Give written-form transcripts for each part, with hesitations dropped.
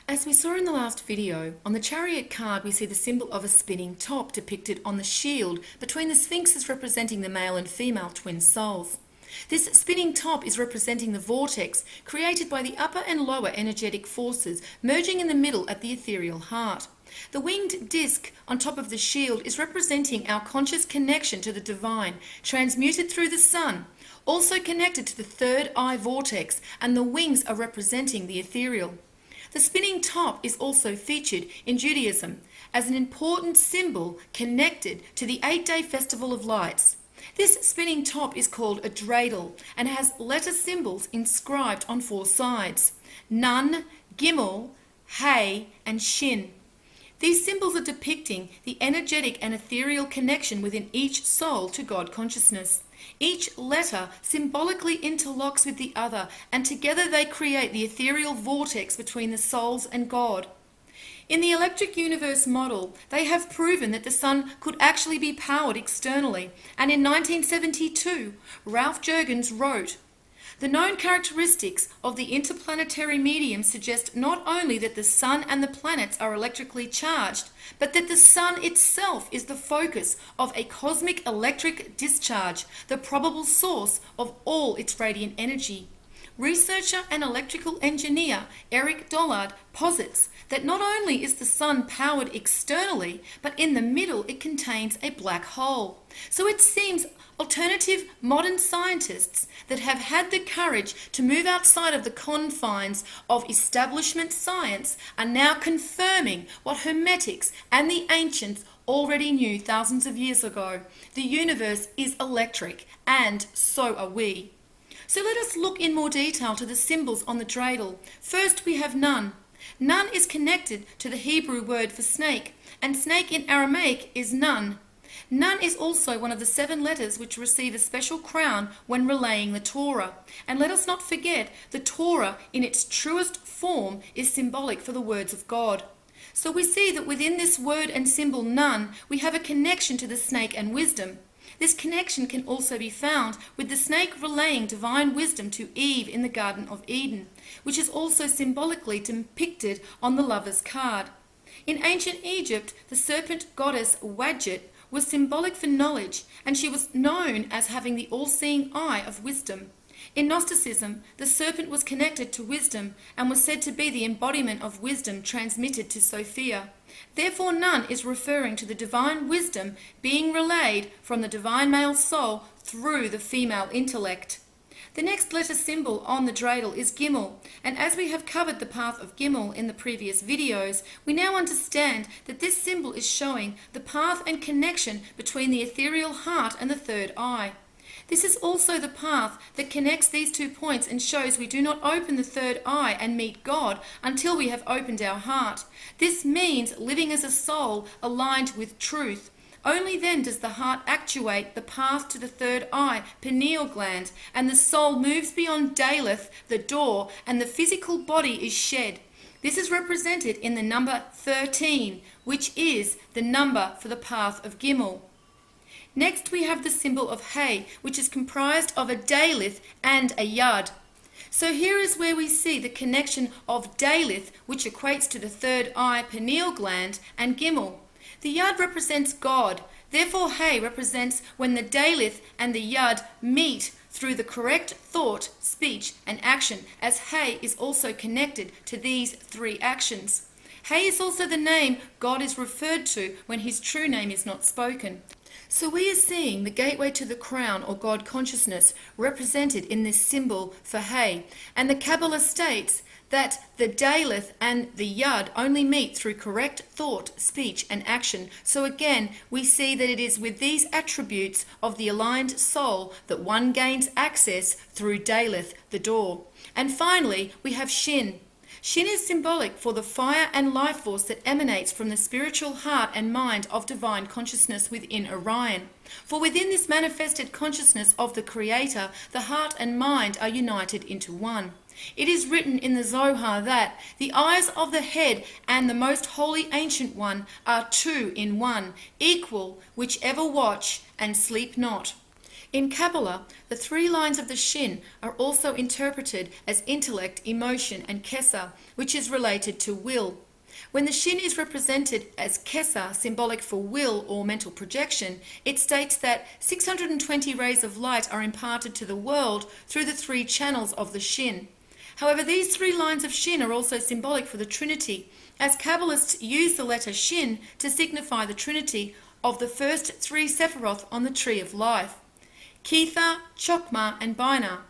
As we saw in the last video, on the chariot card we see the symbol of a spinning top depicted on the shield between the sphinxes representing the male and female twin souls. This spinning top is representing the vortex created by the upper and lower energetic forces merging in the middle at the ethereal heart. The winged disc on top of the shield is representing our conscious connection to the divine, transmuted through the sun, also connected to the third eye vortex, and the wings are representing the ethereal. The spinning top is also featured in Judaism as an important symbol connected to the 8-day Festival of Lights. This spinning top is called a dreidel and has letter symbols inscribed on 4 sides: Nun, Gimel, Hey, and Shin. These symbols are depicting the energetic and ethereal connection within each soul to God consciousness. Each letter symbolically interlocks with the other, and together they create the ethereal vortex between the souls and God. In the electric universe model, they have proven that the sun could actually be powered externally, and in 1972, Ralph Jurgens wrote, "The known characteristics of the interplanetary medium suggest not only that the sun and the planets are electrically charged, but that the sun itself is the focus of a cosmic electric discharge, the probable source of all its radiant energy." Researcher and electrical engineer Eric Dollard posits that not only is the sun powered externally, but in the middle it contains a black hole. So it seems alternative modern scientists that have had the courage to move outside of the confines of establishment science are now confirming what Hermetics and the ancients already knew thousands of years ago. The universe is electric, and so are we. So let us look in more detail to the symbols on the dreidel. First we have Nun. Nun is connected to the Hebrew word for snake, and snake in Aramaic is Nun. Nun is also one of the 7 letters which receive a special crown when relaying the Torah. And let us not forget, the Torah in its truest form is symbolic for the words of God. So we see that within this word and symbol Nun, we have a connection to the snake and wisdom. This connection can also be found with the snake relaying divine wisdom to Eve in the Garden of Eden, which is also symbolically depicted on the lover's card. In ancient Egypt, the serpent goddess Wadjet was symbolic for knowledge, and she was known as having the all-seeing eye of wisdom. In Gnosticism, the serpent was connected to wisdom and was said to be the embodiment of wisdom transmitted to Sophia. Therefore, Nun is referring to the divine wisdom being relayed from the divine male soul through the female intellect. The next letter symbol on the dreidel is Gimel, and as we have covered the path of Gimel in the previous videos, we now understand that this symbol is showing the path and connection between the ethereal heart and the third eye. This is also the path that connects these 2 points and shows we do not open the third eye and meet God until we have opened our heart. This means living as a soul aligned with truth. Only then does the heart actuate the path to the third eye, pineal gland, and the soul moves beyond Daleth, the door, and the physical body is shed. This is represented in the number 13, which is the number for the path of Gimel. Next we have the symbol of Hey, which is comprised of a Daleth and a Yud. So here is where we see the connection of Daleth, which equates to the third eye pineal gland, and Gimel. The Yud represents God. Therefore Hey represents when the Daleth and the Yud meet through the correct thought, speech, and action, as Hey is also connected to these 3 actions. Hey is also the name God is referred to when his true name is not spoken. So we are seeing the gateway to the crown or God consciousness represented in this symbol for Hey, and the Kabbalah states that the Daleth and the Yud only meet through correct thought, speech, and action. So again, we see that it is with these attributes of the aligned soul that one gains access through Daleth, the door. And finally, we have Shin. Shin is symbolic for the fire and life force that emanates from the spiritual heart and mind of divine consciousness within Orion. For within this manifested consciousness of the Creator, the heart and mind are united into one. It is written in the Zohar that the eyes of the head and the most holy ancient one are 2 in 1, equal, whichever watch and sleep not. In Kabbalah, the 3 lines of the Shin are also interpreted as intellect, emotion, and Kesser, which is related to will. When the Shin is represented as Kesser, symbolic for will or mental projection, it states that 620 rays of light are imparted to the world through the 3 channels of the Shin. However, these 3 lines of Shin are also symbolic for the Trinity, as Kabbalists use the letter Shin to signify the Trinity of the first 3 Sephiroth on the Tree of Life: Ketha, Chokmah, and Binah.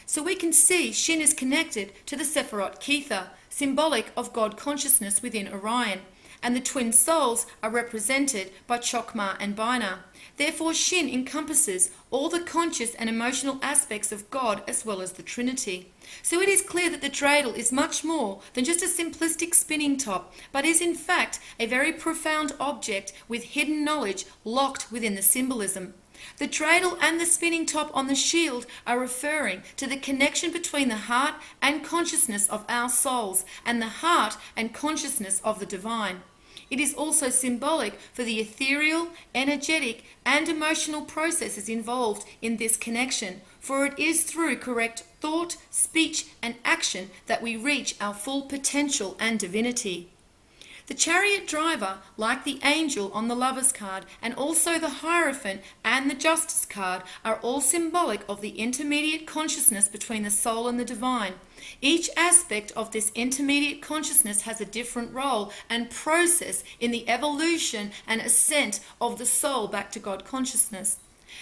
So we can see Shin is connected to the Sephiroth Ketha, symbolic of God consciousness within Orion, and the twin souls are represented by Chokmah and Binah. Therefore, Shin encompasses all the conscious and emotional aspects of God as well as the Trinity. So it is clear that the dreidel is much more than just a simplistic spinning top, but is in fact a very profound object with hidden knowledge locked within the symbolism. The dreidel and the spinning top on the shield are referring to the connection between the heart and consciousness of our souls and the heart and consciousness of the divine. It is also symbolic for the ethereal, energetic, and emotional processes involved in this connection, for it is through correct thought, speech, and action that we reach our full potential and divinity. The chariot driver, like the angel on the Lover's card, and also the Hierophant and the Justice card, are all symbolic of the intermediate consciousness between the soul and the divine. Each aspect of this intermediate consciousness has a different role and process in the evolution and ascent of the soul back to God consciousness.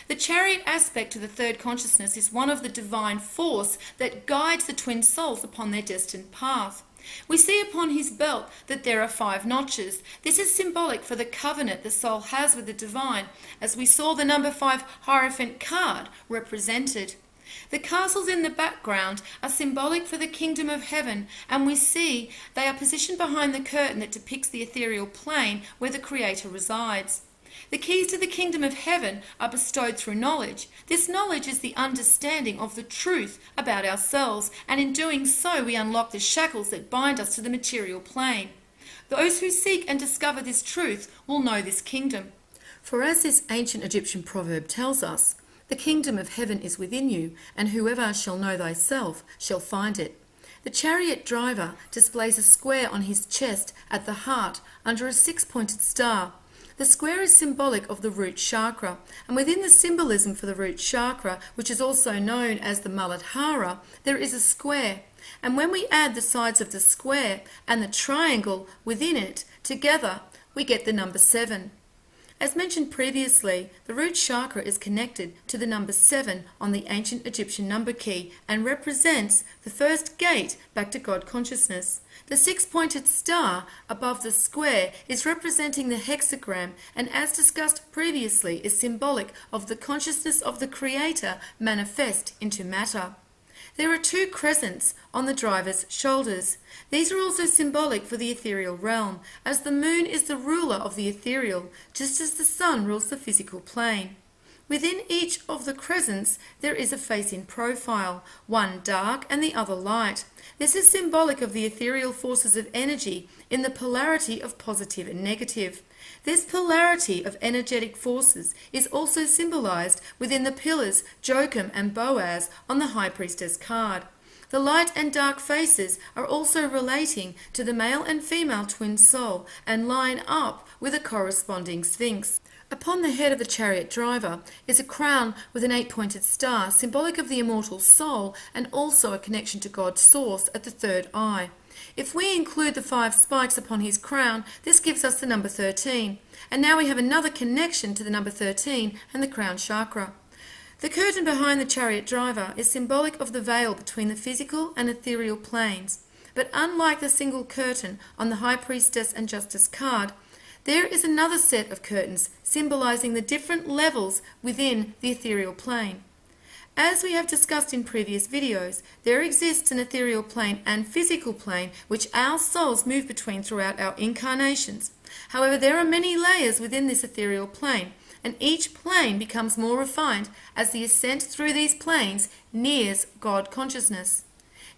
The chariot aspect to the third consciousness is one of the divine force that guides the twin souls upon their destined path. We see upon his belt that there are 5 notches. This is symbolic for the covenant the soul has with the divine, as we saw the number 5 Hierophant card represented. The castles in the background are symbolic for the kingdom of heaven, and we see they are positioned behind the curtain that depicts the ethereal plane where the Creator resides. The keys to the kingdom of heaven are bestowed through knowledge. This knowledge is the understanding of the truth about ourselves, and in doing so we unlock the shackles that bind us to the material plane. Those who seek and discover this truth will know this kingdom. For as this ancient Egyptian proverb tells us, the kingdom of heaven is within you, and whoever shall know thyself shall find it. The chariot driver displays a square on his chest at the heart under a 6-pointed star. The square is symbolic of the root chakra, and within the symbolism for the root chakra, which is also known as the Muladhara, there is a square. And when we add the sides of the square and the triangle within it together, we get the number 7. As mentioned previously, the root chakra is connected to the number 7 on the ancient Egyptian number key and represents the first gate back to God consciousness. The 6-pointed star above the square is representing the hexagram, and as discussed previously is symbolic of the consciousness of the Creator manifest into matter. There are 2 crescents on the driver's shoulders. These are also symbolic for the ethereal realm, as the moon is the ruler of the ethereal, just as the sun rules the physical plane. Within each of the crescents there is a face in profile, one dark and the other light. This is symbolic of the ethereal forces of energy in the polarity of positive and negative. This polarity of energetic forces is also symbolized within the pillars Joachim and Boaz on the High Priestess card. The light and dark faces are also relating to the male and female twin soul and line up with a corresponding sphinx. Upon the head of the chariot driver is a crown with an 8-pointed star, symbolic of the immortal soul and also a connection to God's source at the third eye. If we include the 5 spikes upon his crown, this gives us the number 13. And now we have another connection to the number 13 and the crown chakra. The curtain behind the chariot driver is symbolic of the veil between the physical and ethereal planes. But unlike the single curtain on the High Priestess and Justice card, there is another set of curtains symbolizing the different levels within the ethereal plane. As we have discussed in previous videos, there exists an ethereal plane and physical plane which our souls move between throughout our incarnations. However, there are many layers within this ethereal plane, and each plane becomes more refined as the ascent through these planes nears God consciousness.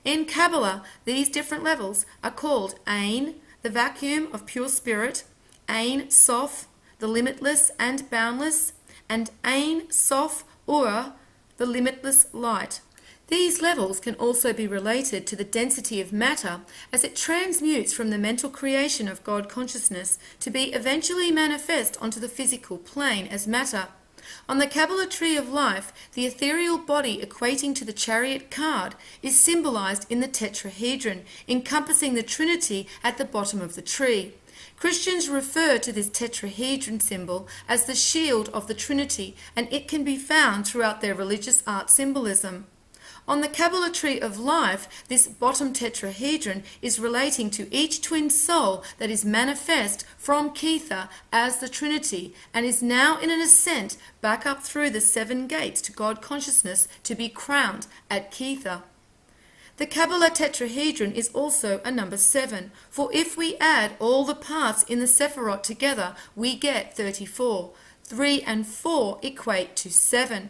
In Kabbalah, these different levels are called Ein, the vacuum of pure spirit, Ein Sof, the limitless and boundless, and Ein Sof, or the limitless light. These levels can also be related to the density of matter as it transmutes from the mental creation of God consciousness to be eventually manifest onto the physical plane as matter. On the Kabbalah tree of life, the ethereal body equating to the chariot card is symbolized in the tetrahedron, encompassing the Trinity at the bottom of the tree. Christians refer to this tetrahedron symbol as the shield of the Trinity, and it can be found throughout their religious art symbolism. On the Kabbalah tree of life, this bottom tetrahedron is relating to each twin soul that is manifest from Kether as the Trinity and is now in an ascent back up through the 7 gates to God consciousness to be crowned at Kether. The Kabbalah tetrahedron is also a number 7, for if we add all the parts in the Sephirot together, we get 34. 3 and 4 equate to 7.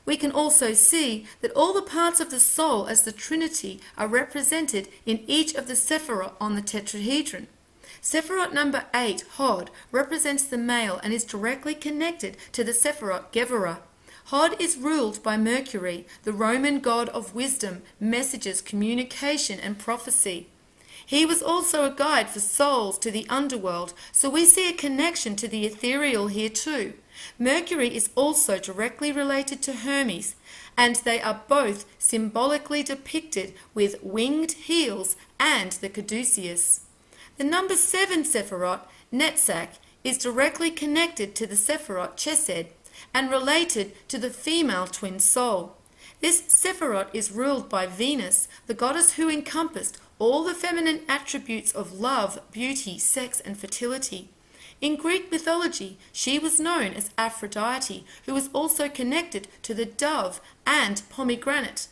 We can also see that all the parts of the soul as the Trinity are represented in each of the Sephirot on the tetrahedron. Sephirot number 8, Hod, represents the male and is directly connected to the Sephirot Gevurah. Hod is ruled by Mercury, the Roman god of wisdom, messages, communication, and prophecy. He was also a guide for souls to the underworld, so we see a connection to the ethereal here too. Mercury is also directly related to Hermes, and they are both symbolically depicted with winged heels and the caduceus. The number 7 Sephirot, Netzach, is directly connected to the Sephirot Chesed and related to the female twin soul. This Sephirot is ruled by Venus, the goddess who encompassed all the feminine attributes of love, beauty, sex, and fertility. In Greek mythology, she was known as Aphrodite, who was also connected to the dove and pomegranate.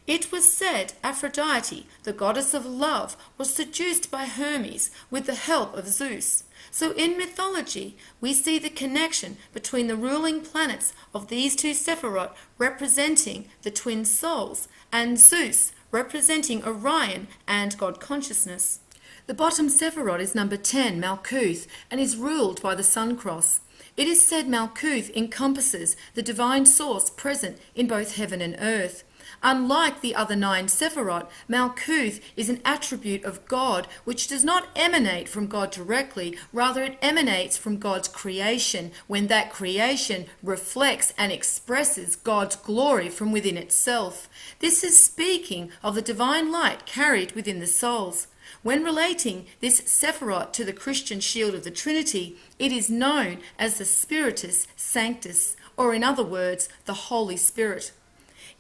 It was said Aphrodite, the goddess of love, was seduced by Hermes with the help of Zeus. So in mythology, we see the connection between the ruling planets of these two Sephirot representing the twin souls, and Zeus representing Orion and God consciousness. The bottom Sephirot is number 10, Malkuth, and is ruled by the Sun Cross. It is said Malkuth encompasses the divine source present in both heaven and earth. Unlike the other 9 Sephirot, Malkuth is an attribute of God which does not emanate from God directly, rather it emanates from God's creation, when that creation reflects and expresses God's glory from within itself. This is speaking of the divine light carried within the souls. When relating this Sephirot to the Christian shield of the Trinity, it is known as the Spiritus Sanctus, or in other words, the Holy Spirit.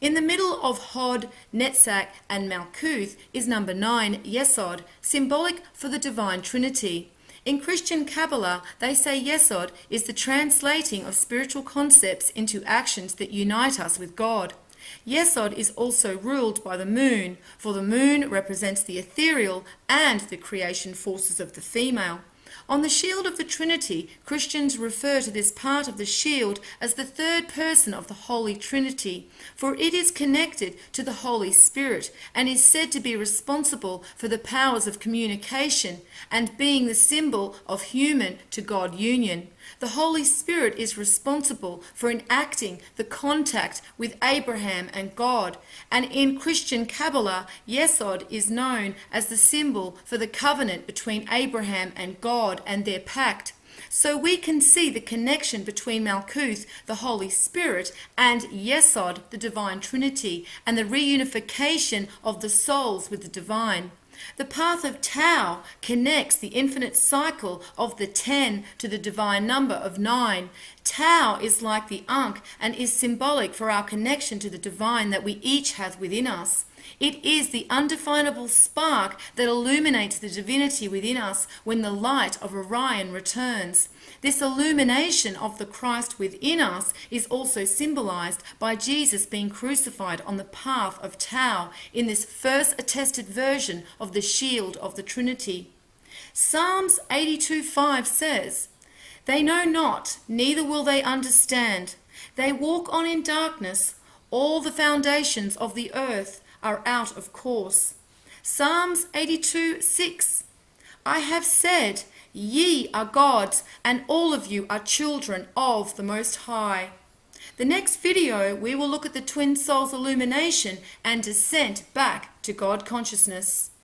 In the middle of Hod, Netzach, and Malkuth is number 9, Yesod, symbolic for the Divine Trinity. In Christian Kabbalah, they say Yesod is the translating of spiritual concepts into actions that unite us with God. Yesod is also ruled by the moon, for the moon represents the ethereal and the creation forces of the female. On the shield of the Trinity, Christians refer to this part of the shield as the third person of the Holy Trinity, for it is connected to the Holy Spirit and is said to be responsible for the powers of communication and being the symbol of human to God union. The Holy Spirit is responsible for enacting the contact with Abraham and God, and in Christian Kabbalah, Yesod is known as the symbol for the covenant between Abraham and God and their pact. So we can see the connection between Malkuth, the Holy Spirit, and Yesod, the Divine Trinity, and the reunification of the souls with the divine. The path of Tau connects the infinite cycle of the 10 to the divine number of 9. Tau is like the Ankh and is symbolic for our connection to the divine that we each have within us. It is the undefinable spark that illuminates the divinity within us when the light of Orion returns. This illumination of the Christ within us is also symbolized by Jesus being crucified on the path of Tau in this first attested version of the shield of the Trinity. Psalms 82:5 says, "They know not, neither will they understand. They walk on in darkness. All the foundations of the earth are out of course." Psalms 82:6, "I have said, ye are gods, and all of you are children of the Most High." The next video, we will look at the twin souls' illumination and descent back to God consciousness.